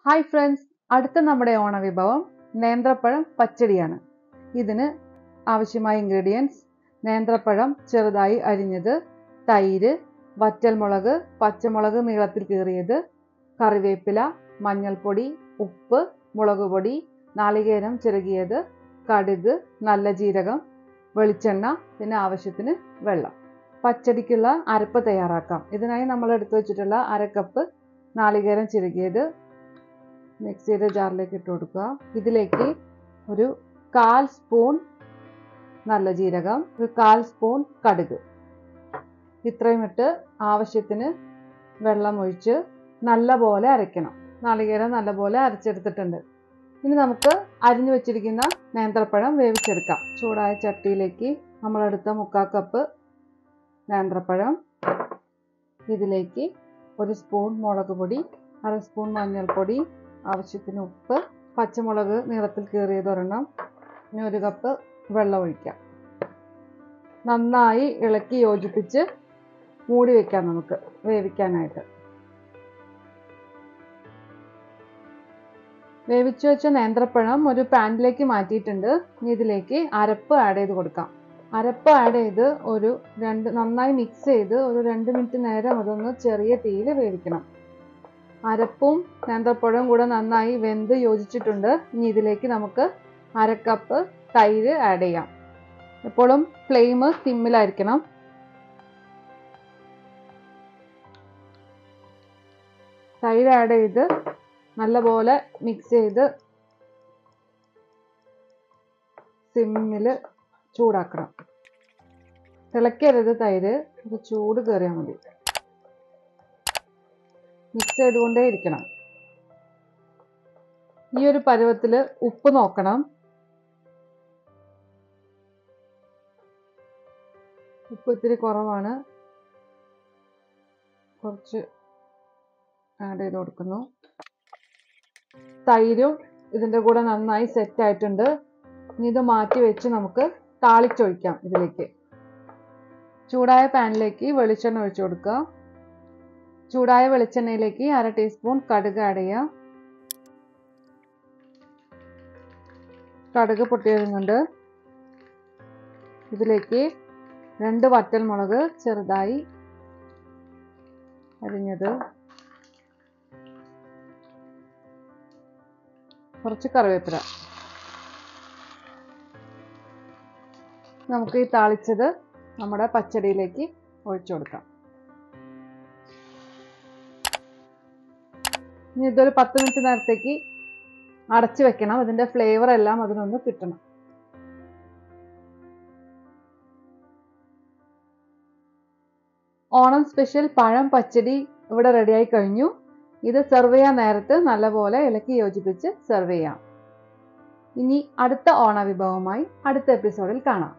Hi friends, അടുത്ത നമ്മുടെ ഓണവിഭവം നേന്ത്രപ്പഴം പച്ചടിയാണ്. ഇതിന് ആവശ്യമായ ഇൻഗ്രീഡിയൻസ്: നേന്ത്രപ്പഴം ചെറുതായി അരിഞ്ഞത്, തൈര്, വറ്റൽമുളക്, പച്ചമുളക് നീളത്തിൽ കീറിയത്, കറിവേപ്പില, മഞ്ഞൾപ്പൊടി, ഉപ്പ്, മുളക് പൊടി, നാളികേരം ചിരകിയത്, കടുക്, നല്ല ജീരകം, വെളിച്ചെണ്ണ, പിന്നെ ആവശ്യത്തിന് വെള്ളം. പച്ചടിക്കുള്ള അരപ്പ് തയ്യാറാക്കാം. ഇതിനായി നമ്മൾ എടുത്തു വെച്ചിട്ടുള്ള 1/2 കപ്പ് നാളികേരം ചിരകിയത് മിക്സിയുടെ ജാറിലേക്ക് ഇട്ട് കൊടുക്കുക. ഇതിലേക്ക് ഒരു 1/4 സ്പൂൺ നല്ല ജീരകം, ഒരു 1/4 സ്പൂൺ കടുക്, ഇത്രയും ഇട്ട് ആവശ്യത്തിന് വെള്ളം ഒഴിച്ച് നല്ലപോലെ അരയ്ക്കണം. നാളികേരം നല്ലപോലെ അരച്ചെടുത്തിട്ടുണ്ട്. ഇനി നമുക്ക് അരിഞ്ഞു വെച്ചിരിക്കുന്ന നേന്ത്രപ്പഴം വേവിച്ചെടുക്കാം. ചൂടായ ചട്ടിയിലേക്ക് നമ്മളെടുത്ത 1/4 കപ്പ് നേന്ത്രപ്പഴം, ഇതിലേക്ക് 1 സ്പൂൺ മുളക് പൊടി, 1/2 സ്പൂൺ മഞ്ഞൾപ്പൊടി, ആവശ്യത്തിന് ഉപ്പ്, പച്ചമുളക് നീളത്തിൽ കീറിയത് ഒരെണ്ണം, ഇനി 1 കപ്പ് വെള്ളം ഒഴിക്കാം. നന്നായി ഇളക്കി യോജിപ്പിച്ച് മൂടി വയ്ക്കാം നമുക്ക് വേവിക്കാനായിട്ട്. വേവിച്ചു വെച്ച നേന്ത്രപ്പഴം ഒരു പാനിലേക്ക് മാറ്റിയിട്ടുണ്ട്. ഇനി ഇതിലേക്ക് അരപ്പ് ആഡ് ചെയ്ത് കൊടുക്കാം. അരപ്പ് ആഡ് ചെയ്ത് നന്നായി മിക്സ് ചെയ്ത് ഒരു 2 മിനിറ്റ് നേരം അതൊന്ന് ചെറിയ തീയിൽ വേവിക്കണം. അരപ്പും നേന്ത്രപ്പഴവും കൂടെ നന്നായി വെന്ത് യോജിച്ചിട്ടുണ്ട്. ഇനി ഇതിലേക്ക് നമുക്ക് 1/2 കപ്പ് തൈര് ആഡ് ചെയ്യാം. എപ്പോഴും ഫ്ലെയിം സിമ്മിലായിരിക്കണം. തൈര് ആഡ് ചെയ്ത് നല്ലപോലെ മിക്സ് ചെയ്ത് സിമ്മിൽ ചൂടാക്കണം. തിളക്കരുത് തൈര്, ഒരു ചൂട് കയറിയാൽ മതി. മിക്സ് ചെയ്തുകൊണ്ടേ ഇരിക്കണം. ഈ ഒരു പരുവത്തിൽ ഉപ്പ് നോക്കണം. ഉപ്പ് ഇത്തിരി കുറവാണ്, കുറച്ച് ആഡ് ചെയ്ത് കൊടുക്കുന്നു. തൈരും ഇതിൻ്റെ കൂടെ നന്നായി സെറ്റ് ആയിട്ടുണ്ട്. ഇനി ഇത് മാറ്റി വെച്ച് നമുക്ക് താളിച്ചൊഴിക്കാം. ഇതിലേക്ക് ചൂടായ പാനിലേക്ക് വെളിച്ചെണ്ണ ഒഴിച്ചു കൊടുക്കുക. ചൂടായ വെളിച്ചെണ്ണയിലേക്ക് 1/2 ടീസ്പൂൺ കടുക് ആഡ് ചെയ്യാം. കടുക് പൊട്ടി വരുന്നുണ്ട്. ഇതിലേക്ക് 2 വറ്റൽമുളക് ചെറുതായി അരിഞ്ഞത്, കുറച്ച് കറിവേപ്പില. നമുക്ക് ഈ താളിച്ചത് നമ്മുടെ പച്ചടിയിലേക്ക് ഒഴിച്ചു കൊടുക്കാം. ഇനി ഇതൊരു 10 മിനിറ്റ് നേരത്തേക്ക് അടച്ചു വെക്കണം. ഇതിൻ്റെ ഫ്ലേവർ എല്ലാം അതിനൊന്ന് കിട്ടണം. ഓണം സ്പെഷ്യൽ പഴം പച്ചടി ഇവിടെ റെഡിയായി കഴിഞ്ഞു. ഇത് സെർവ് ചെയ്യാൻ നേരത്ത് നല്ലപോലെ ഇളക്കി യോജിപ്പിച്ച് സെർവ് ചെയ്യാം. ഇനി അടുത്ത ഓണ വിഭവമായി അടുത്ത എപ്പിസോഡിൽ കാണാം.